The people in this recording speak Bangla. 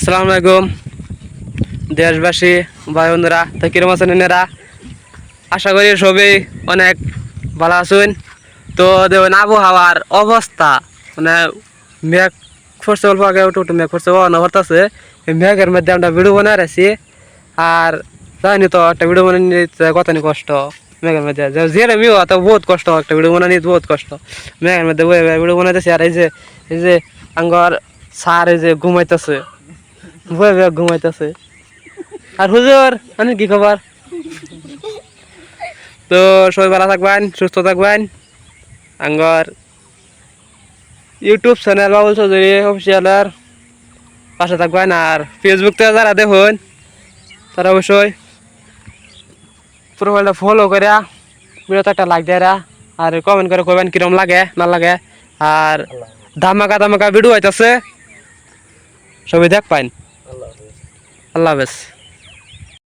আসসালামু আলাইকুম দেশবাসী ভাই বন্ধুরা, তো কিরম আছেন এনারা? আশা করি সবই অনেক ভালো আছেন। তো দেখুন আবহাওয়ার অবস্থা মানে মেঘ পড়ছে, অল্প আগে একটু মেঘ পড়ছে, অনবরত আছে। এই মেঘের মধ্যে আমরা ভিডিও বানাই রাখছি। আর জানি তো একটা ভিডিও বানিয়ে নিতে কতনি কষ্ট মেঘের মধ্যে, যে আমিও তো বহুত কষ্ট, একটা ভিডিও বানানি বহুত কষ্ট মেঘের মধ্যে ভিডিও বানাইতেছি। আর এই যে আঙ্গর স্যার এই যে ঘুমাইতেছে, ঘুমাইতেছে। আর হুজুর মানে কি খবর? তো সবাই ভালো থাকবেন, সুস্থ থাকবেন। আঙ্গর ইউটিউব চ্যানেল বাবুল চৌধুরী অফিসিয়ালের পাশে থাকবেন। আর ফেসবুক থেকে যারা দেখুন তারা অবশ্যই প্রোফাইলটা ফলো করে ভিডিওতে একটা লাইক দেয় আর কমেন্ট করে কইবেন কিরম লাগে না লাগে। আর ধামাকা ভিডিও হইতেছে, সবাই দেখ পাইন। আল্লাহ হাফেজ।